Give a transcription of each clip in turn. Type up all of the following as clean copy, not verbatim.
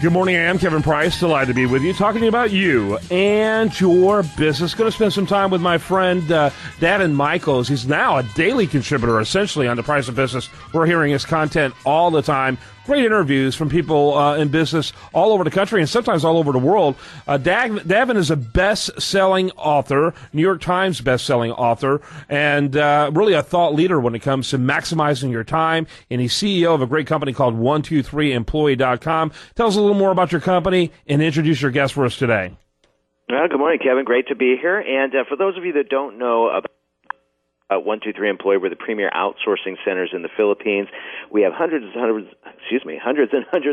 Good morning, I am Kevin Price. Delighted to be with you, talking to you about you and your business. Going to spend some time with my friend Daven Michaels. He's now a daily contributor, essentially, on The Price of Business. We're hearing his content all the time. Great interviews from people in business all over the country and sometimes all over the world. Daven is a best-selling author, New York Times best-selling author, and really a thought leader when it comes to maximizing your time. And he's CEO of a great company called 123employee.com. Tell us a little more about your company and introduce your guest for us today. Well, good morning, Kevin. Great to be here. And for those of you that don't know about 123 Employee, we're the premier outsourcing centers in the Philippines. We have hundreds and hundreds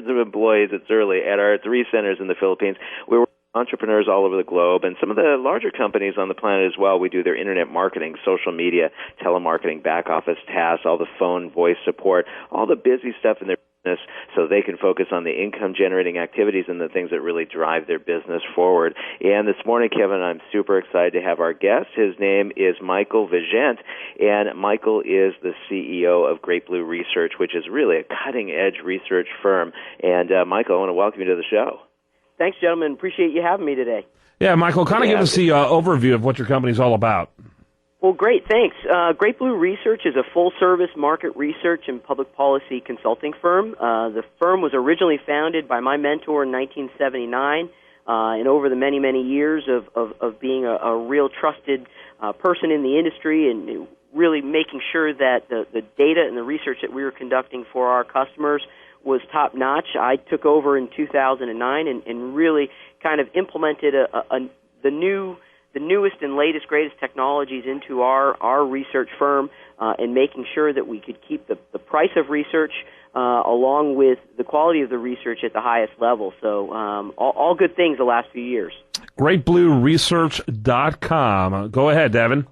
of employees. It's early at our 3 centers in the Philippines. We work with entrepreneurs all over the globe, and some of the larger companies on the planet as well. We do their internet marketing, social media, telemarketing, back office tasks, all the phone, voice support, all the busy stuff in their business, so they can focus on the income-generating activities and the things that really drive their business forward. And this morning, Kevin, I'm super excited to have our guest. His name is Michael Vigeant, and Michael is the CEO of Great Blue Research, which is really a cutting-edge research firm. And, Michael, I want to welcome you to the show. Thanks, gentlemen. Appreciate you having me today. Yeah, Michael, kind of give us the overview of what your company's all about. Well, great, thanks. Great Blue Research is a full-service market research and public policy consulting firm. The firm was originally founded by my mentor in 1979, and over the many, many years of being a real trusted person in the industry and really making sure that the data and the research that we were conducting for our customers was top-notch. I took over in 2009 and really kind of implemented the newest and latest, greatest technologies into our research firm and making sure that we could keep the price of research along with the quality of the research at the highest level. So all good things the last few years. GreatBlueResearch.com. Go ahead, Daven.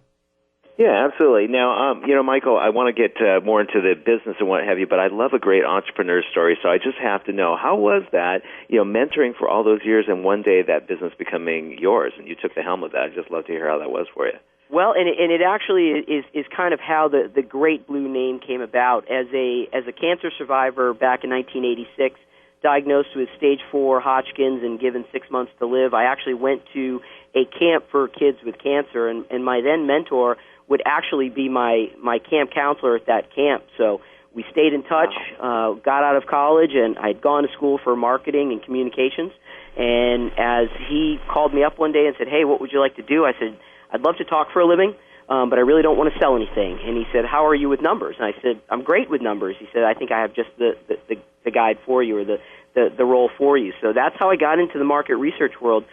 Yeah, absolutely. Now, Michael, I want to get more into the business and what have you, but I love a great entrepreneur story, so I just have to know, how was that, mentoring for all those years and one day that business becoming yours and you took the helm of that? I'd just love to hear how that was for you. Well, and it actually is kind of how the Great Blue name came about. As a cancer survivor back in 1986, diagnosed with stage 4 Hodgkin's and given 6 months to live, I actually went to a camp for kids with cancer, and my then mentor would actually be my camp counselor at that camp. So we stayed in touch, got out of college, and I'd gone to school for marketing and communications. And as he called me up one day and said, "Hey, what would you like to do?" I said, "I'd love to talk for a living, but I really don't want to sell anything." And he said, "How are you with numbers?" And I said, "I'm great with numbers." He said, "I think I have just the guide for you, or the role for you." So that's how I got into the market research world,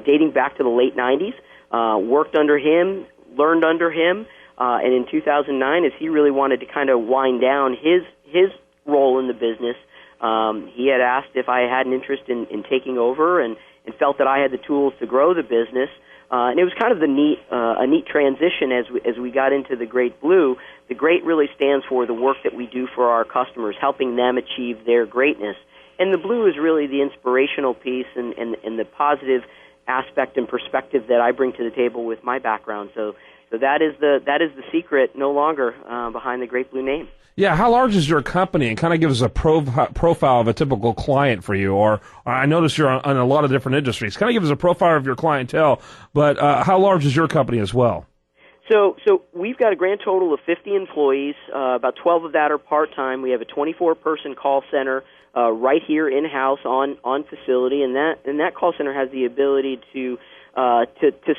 dating back to the late 90s. Worked under him, learned under him, and in 2009, as he really wanted to kind of wind down his role in the business, he had asked if I had an interest in taking over and felt that I had the tools to grow the business. And it was kind of a neat transition as we got into the Great Blue. The Great really stands for the work that we do for our customers, helping them achieve their greatness. And the Blue is really the inspirational piece and the positive aspect and perspective that I bring to the table with my background. So that is the secret, no longer behind the Great Blue name. Yeah, how large is your company? And kind of give us a profile of a typical client for you. Or I notice you're on a lot of different industries. Kind of give us a profile of your clientele, but how large is your company as well? So we've got a grand total of 50 employees. About 12 of that are part-time. We have a 24-person call center right here in-house on facility, and that call center has the ability to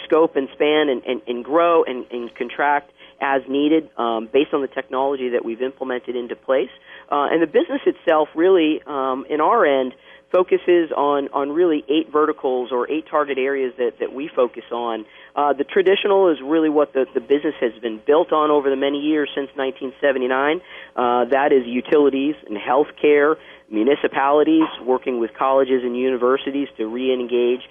scope and span and grow and contract as needed based on the technology that we've implemented into place. And the business itself really, in our end, focuses on really 8 verticals or 8 target areas that we focus on. The traditional is really what the business has been built on over the many years since 1979. That is utilities and healthcare, municipalities, working with colleges and universities to re-engage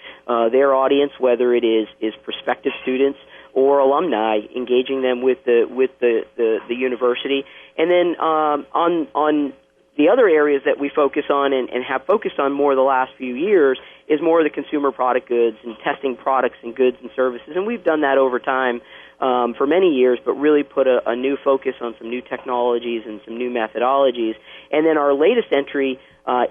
their audience, whether it is prospective students or alumni, engaging them with the university. And then on the other areas that we focus on and have focused on more the last few years is more of the consumer product goods and testing products and goods and services. And we've done that over time for many years, but really put a new focus on some new technologies and some new methodologies. And then our latest entry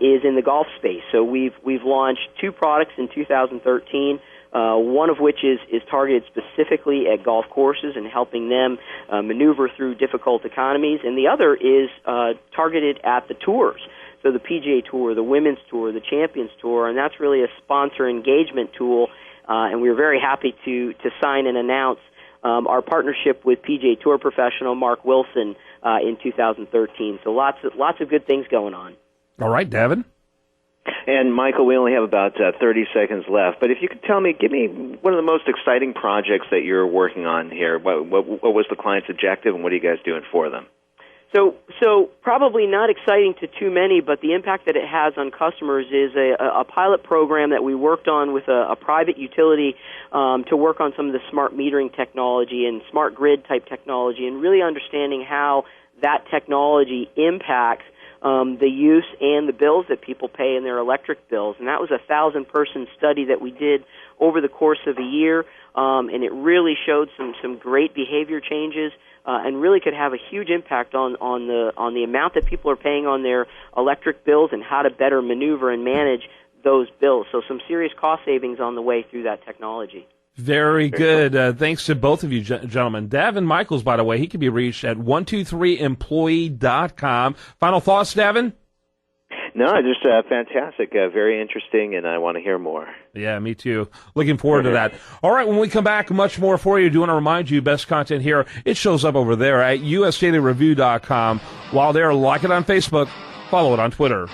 is in the golf space. So we've launched 2 products in 2013. One of which is targeted specifically at golf courses and helping them maneuver through difficult economies, and the other is targeted at the tours. So the PGA Tour, the Women's Tour, the Champions Tour, and that's really a sponsor engagement tool. And we were very happy to sign and announce our partnership with PGA Tour professional Mark Wilson in 2013. So lots of good things going on. All right, Daven. And Michael, we only have about 30 seconds left, but if you could give me one of the most exciting projects that you're working on here. What was the client's objective, and what are you guys doing for them? So probably not exciting to too many, but the impact that it has on customers is a pilot program that we worked on with a private utility to work on some of the smart metering technology and smart grid type technology, and really understanding how that technology impacts the use and the bills that people pay in their electric bills. And that was a 1,000-person study that we did over the course of a year, and it really showed some great behavior changes and really could have a huge impact on the amount that people are paying on their electric bills and how to better maneuver and manage those bills. So some serious cost savings on the way through that technology. Very good. Thanks to both of you, gentlemen. Daven Michaels, by the way, he can be reached at 123employee.com. Final thoughts, Daven? No, just fantastic. Very interesting, and I want to hear more. Yeah, me too. Looking forward to that. All right, when we come back, much more for you. I do want to remind you, best content here, it shows up over there at usdailyreview.com. While there, like it on Facebook, follow it on Twitter.